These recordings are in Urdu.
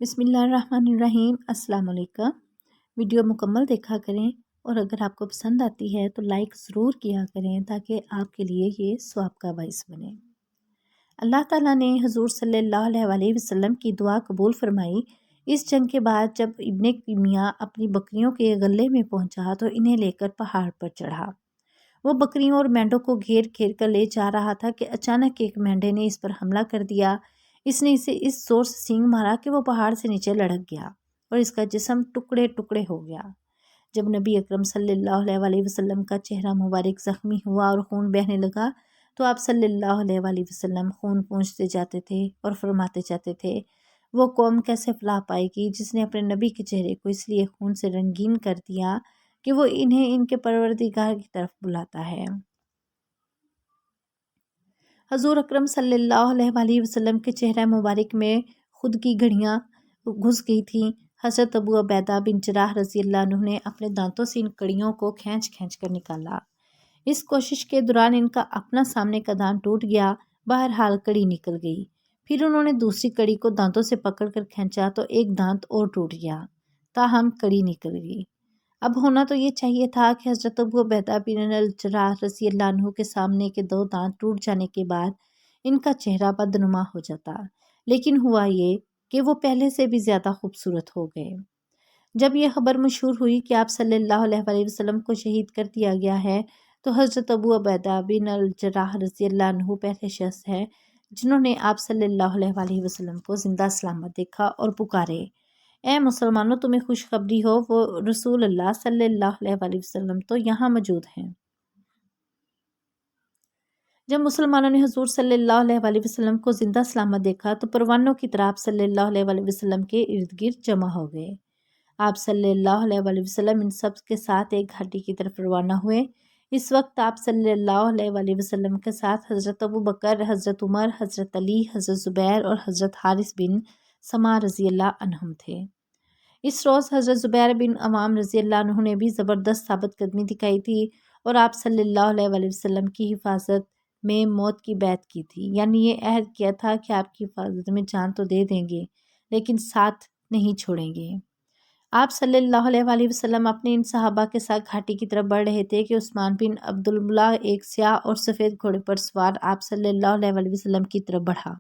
بسم اللہ الرحمن الرحیم۔ السلام علیکم۔ ویڈیو مکمل دیکھا کریں اور اگر آپ کو پسند آتی ہے تو لائک ضرور کیا کریں تاکہ آپ کے لیے یہ ثواب کا باعث بنے۔ اللہ تعالیٰ نے حضور صلی اللہ علیہ وسلم کی دعا قبول فرمائی۔ اس جنگ کے بعد جب ابن میاں اپنی بکریوں کے غلے میں پہنچا تو انہیں لے کر پہاڑ پر چڑھا۔ وہ بکریوں اور مینڈوں کو گھیر گھیر کر لے جا رہا تھا کہ اچانک ایک مینڈے نے اس پر حملہ کر دیا۔ اس نے اسے اس زور سے سینگ مارا کہ وہ پہاڑ سے نیچے لڑک گیا اور اس کا جسم ٹکڑے ٹکڑے ہو گیا۔ جب نبی اکرم صلی اللہ علیہ وسلم کا چہرہ مبارک زخمی ہوا اور خون بہنے لگا تو آپ صلی اللہ علیہ وسلم خون پونچھتے جاتے تھے اور فرماتے جاتے تھے، وہ قوم کیسے فلاح پائے گی جس نے اپنے نبی کے چہرے کو اس لیے خون سے رنگین کر دیا کہ وہ انہیں ان کے پروردگار کی طرف بلاتا ہے۔ حضور اکرم صلی اللہ علیہ وسلم کے چہرہ مبارک میں خود کی گھڑیاں گھس گئی تھیں۔ حضرت ابو عبیدہ بن جراح رضی اللہ عنہ نے اپنے دانتوں سے ان کڑیوں کو کھینچ کھینچ کر نکالا۔ اس کوشش کے دوران ان کا اپنا سامنے کا دانت ٹوٹ گیا، بہرحال کڑی نکل گئی۔ پھر انہوں نے دوسری کڑی کو دانتوں سے پکڑ کر کھینچا تو ایک دانت اور ٹوٹ گیا، تاہم کڑی نکل گئی۔ اب ہونا تو یہ چاہیے تھا کہ حضرت ابو عبیدہ بن الجراح رضی اللہ عنہ کے سامنے کے دو دانت ٹوٹ جانے کے بعد ان کا چہرہ بدنما ہو جاتا، لیکن ہوا یہ کہ وہ پہلے سے بھی زیادہ خوبصورت ہو گئے۔ جب یہ خبر مشہور ہوئی کہ آپ صلی اللہ علیہ وسلم کو شہید کر دیا گیا ہے تو حضرت ابو عبیدہ بن الجراح رضی اللہ عنہ پہلے شخص ہیں جنہوں نے آپ صلی اللہ علیہ وسلم کو زندہ سلامت دیکھا اور پکارے، اے مسلمانوں، تمہیں خوشخبری ہو، وہ رسول اللہ صلی اللہ علیہ وسلم تو یہاں موجود ہیں۔ جب مسلمانوں نے حضور صلی اللہ علیہ وسلم کو زندہ سلامت دیکھا تو پروانوں کی طرح آپ صلی اللہ علیہ وسلم کے ارد گرد جمع ہو گئے۔ آپ صلی اللہ علیہ وسلم ان سب کے ساتھ ایک گھاٹی کی طرف روانہ ہوئے۔ اس وقت آپ صلی اللہ علیہ وسلم کے ساتھ حضرت ابو بکر، حضرت عمر، حضرت علی، حضرت زبیر اور حضرت حارث بن سما رضی اللہ عنہم تھے۔ اس روز حضرت زبیر بن عوام رضی اللہ عنہ نے بھی زبردست ثابت قدمی دکھائی تھی اور آپ صلی اللہ علیہ وسلم کی حفاظت میں موت کی بیعت کی تھی، یعنی یہ عہد کیا تھا کہ آپ کی حفاظت میں جان تو دے دیں گے لیکن ساتھ نہیں چھوڑیں گے۔ آپ صلی اللہ علیہ وسلم اپنے ان صحابہ کے ساتھ گھاٹی کی طرف بڑھ رہے تھے کہ عثمان بن عبداللہ ایک سیاہ اور سفید گھوڑے پر سوار آپ صلی اللہ علیہ وسلم کی طرف بڑھا۔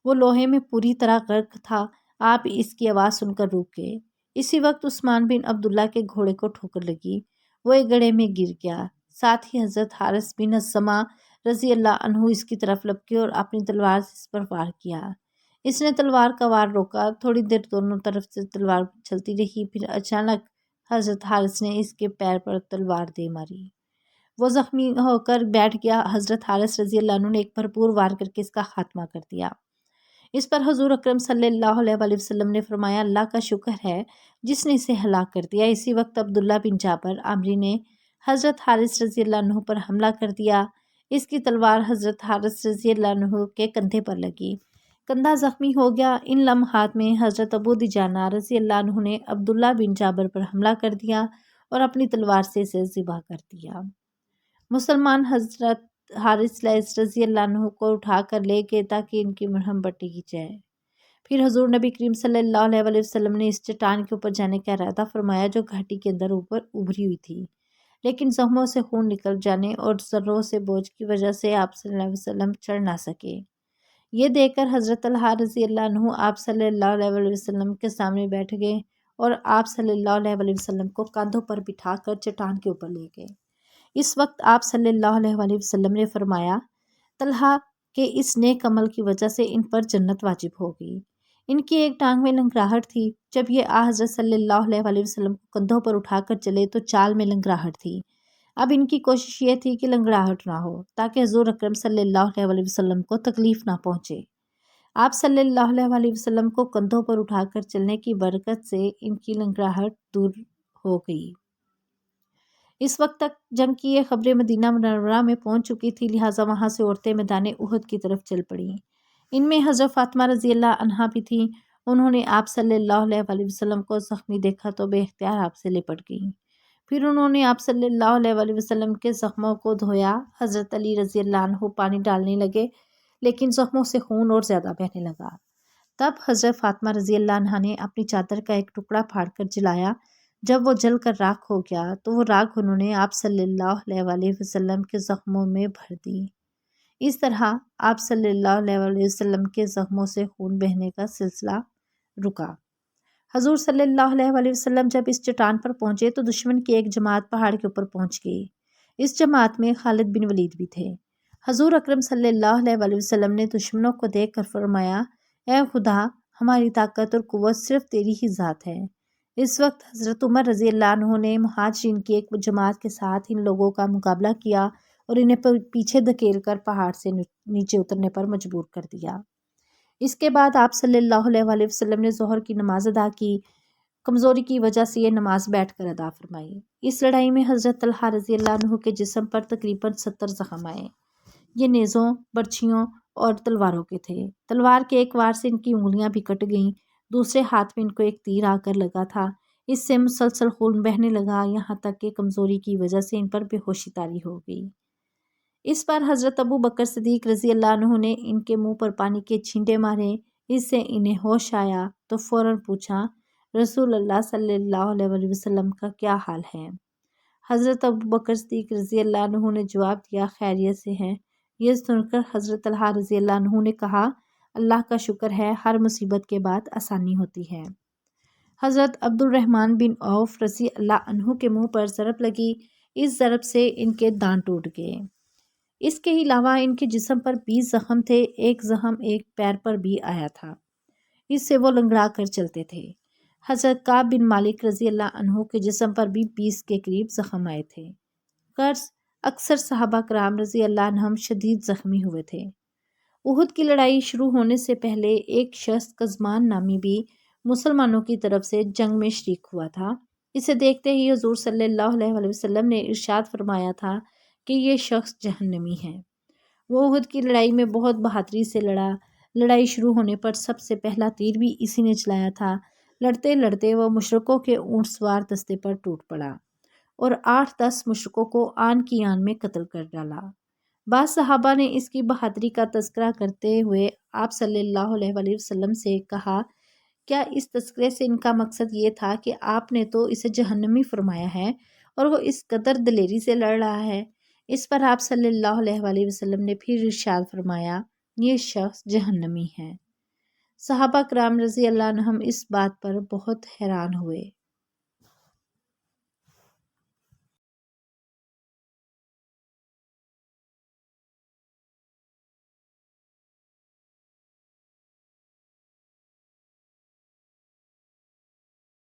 وہ لوہے میں پوری طرح غرق تھا۔ آپ اس کی آواز سن کر رک گئے۔ اسی وقت عثمان بن عبداللہ کے گھوڑے کو ٹھوکر لگی، وہ ایک گڑھے میں گر گیا۔ ساتھ ہی حضرت حارث بن السما رضی اللہ عنہ اس کی طرف لپکے اور اپنی تلوار سے اس پر وار کیا۔ اس نے تلوار کا وار روکا، تھوڑی دیر دونوں طرف سے تلوار چلتی رہی، پھر اچانک حضرت حارث نے اس کے پیر پر تلوار دے ماری۔ وہ زخمی ہو کر بیٹھ گیا۔ حضرت حارث رضی اللہ عنہ نے ایک بھرپور وار کر کے اس کا خاتمہ کر دیا۔ اس پر حضور اکرم صلی اللہ علیہ وسلم نے فرمایا، اللہ کا شکر ہے جس نے اسے ہلاک کر دیا۔ اسی وقت عبداللہ بن جابر عامری نے حضرت حارث رضی اللہ عنہ پر حملہ کر دیا۔ اس کی تلوار حضرت حارث رضی اللہ عنہ کے کندھے پر لگی، کندھا زخمی ہو گیا۔ ان لمحات میں حضرت ابو دجانہ رضی اللہ عنہ نے عبداللہ بن جابر پر حملہ کر دیا اور اپنی تلوار سے اسے ذبح کر دیا۔ مسلمان حضرت حارث رضی اللہ عنہ کو اٹھا کر لے گئے تاکہ ان کی مرہم پٹی کی جائے۔ پھر حضور نبی کریم صلی اللہ علیہ وسلم نے اس چٹان کے اوپر جانے کا ارادہ فرمایا جو گھاٹی کے اندر اوپر ابھری ہوئی تھی، لیکن زخموں سے خون نکل جانے اور ذروں سے بوجھ کی وجہ سے آپ صلی اللہ علیہ وسلم چڑھ نہ سکے۔ یہ دیکھ کر حضرت طلحہ رضی اللہ عنہ آپ صلی اللہ علیہ وسلم کے سامنے بیٹھ گئے اور آپ صلی اللہ علیہ وسلم کو کاندھوں پر بٹھا کر چٹان کے اوپر لے گئے۔ اس وقت آپ صلی اللہ علیہ وسلم نے فرمایا، طلحہ کے اس نیک عمل کی وجہ سے ان پر جنت واجب ہو گئی۔ ان کی ایک ٹانگ میں لنگراہٹ تھی، جب یہ حضرت صلی اللہ علیہ وسلم کو کندھوں پر اٹھا کر چلے تو چال میں لنگراہٹ تھی۔ اب ان کی کوشش یہ تھی کہ لنگڑاہٹ نہ ہو تاکہ حضور اکرم صلی اللہ علیہ وسلم کو تکلیف نہ پہنچے۔ آپ صلی اللہ علیہ وسلم کو کندھوں پر اٹھا کر چلنے کی برکت سے ان کی لنگڑاہٹ دور ہو گئی۔ اس وقت تک جنگ کی یہ خبریں مدینہ منورہ میں پہنچ چکی تھی، لہٰذا وہاں سے عورتیں میدان احد کی طرف چل پڑیں۔ ان میں حضرت فاطمہ رضی اللہ عنہا بھی تھیں۔ انہوں نے آپ صلی اللہ علیہ وسلم کو زخمی دیکھا تو بے اختیار آپ سے لپٹ گئیں۔ پھر انہوں نے آپ صلی اللہ علیہ وسلم کے زخموں کو دھویا۔ حضرت علی رضی اللہ عنہ پانی ڈالنے لگے لیکن زخموں سے خون اور زیادہ بہنے لگا۔ تب حضرت فاطمہ رضی اللہ عنہا نے اپنی چادر کا ایک ٹکڑا پھاڑ کر جلایا۔ جب وہ جل کر راکھ ہو گیا تو وہ راکھ انہوں نے آپ صلی اللہ علیہ وآلہ وسلم کے زخموں میں بھر دی۔ اس طرح آپ صلی اللہ علیہ وآلہ وسلم کے زخموں سے خون بہنے کا سلسلہ رکا۔ حضور صلی اللہ علیہ وآلہ وسلم جب اس چٹان پر پہنچے تو دشمن کی ایک جماعت پہاڑ کے اوپر پہنچ گئی۔ اس جماعت میں خالد بن ولید بھی تھے۔ حضور اکرم صلی اللہ علیہ وآلہ وسلم نے دشمنوں کو دیکھ کر فرمایا، اے خدا، ہماری طاقت اور قوت صرف تیری ہی ذات ہے۔ اس وقت حضرت عمر رضی اللہ عنہ نے مہاجرین کی ایک جماعت کے ساتھ ان لوگوں کا مقابلہ کیا اور انہیں پیچھے دھکیل کر پہاڑ سے نیچے اترنے پر مجبور کر دیا۔ اس کے بعد آپ صلی اللہ علیہ وآلہ وسلم نے ظہر کی نماز ادا کی۔ کمزوری کی وجہ سے یہ نماز بیٹھ کر ادا فرمائی۔ اس لڑائی میں حضرت طلحہ رضی اللہ عنہ کے جسم پر تقریباً 70 زخم آئے۔ یہ نیزوں، برچھیوں اور تلواروں کے تھے۔ تلوار کے ایک وار سے ان کی انگلیاں بھی کٹ گئیں۔ دوسرے ہاتھ میں ان کو ایک تیر آ کر لگا تھا۔ اس سے مسلسل خون بہنے لگا، یہاں تک کہ کمزوری کی وجہ سے ان پر بے ہوشی طاری ہو گئی۔ اس پر حضرت ابو بکر صدیق رضی اللہ عنہ نے ان کے منہ پر پانی کے چھینٹے مارے۔ اس سے انہیں ہوش آیا تو فوراً پوچھا، رسول اللہ صلی اللہ علیہ وآلہ وسلم کا کیا حال ہے؟ حضرت ابو بکر صدیق رضی اللہ عنہ نے جواب دیا، خیریت سے ہیں۔ یہ سن کر حضرت طلحہ رضی اللہ عنہ نے کہا، اللہ کا شکر ہے، ہر مصیبت کے بعد آسانی ہوتی ہے۔ حضرت عبد الرحمن بن عوف رضی اللہ عنہ کے منہ پر ضرب لگی۔ اس ضرب سے ان کے دانت ٹوٹ گئے۔ اس کے علاوہ ان کے جسم پر 20 زخم تھے، ایک زخم ایک پیر پر بھی آیا تھا، اس سے وہ لنگڑا کر چلتے تھے۔ حضرت کعب بن مالک رضی اللہ عنہ کے جسم پر بھی 20 کے قریب زخم آئے تھے۔ غرض اکثر صحابہ کرام رضی اللہ عنہم شدید زخمی ہوئے تھے۔ احد کی لڑائی شروع ہونے سے پہلے ایک شخص قزمان نامی بھی مسلمانوں کی طرف سے جنگ میں شریک ہوا تھا۔ اسے دیکھتے ہی حضور صلی اللہ علیہ وآلہ وسلم نے ارشاد فرمایا تھا کہ یہ شخص جہنمی ہے۔ وہ احد کی لڑائی میں بہت بہادری سے لڑا۔ لڑائی شروع ہونے پر سب سے پہلا تیر بھی اسی نے چلایا تھا۔ لڑتے لڑتے وہ مشرکوں کے اونٹ سوار دستے پر ٹوٹ پڑا اور 8-10 مشرکوں کو آن کی آن میں قتل کر ڈالا۔ بعض صحابہ نے اس کی بہادری کا تذکرہ کرتے ہوئے آپ صلی اللہ علیہ وآلہ وسلم سے کہا، کیا اس تذکرے سے ان کا مقصد یہ تھا کہ آپ نے تو اسے جہنمی فرمایا ہے اور وہ اس قدر دلیری سے لڑ رہا ہے؟ اس پر آپ صلی اللہ علیہ وآلہ وسلم نے پھر ارشاد فرمایا، یہ شخص جہنمی ہے۔ صحابہ کرام رضی اللہ عنہم اس بات پر بہت حیران ہوئے۔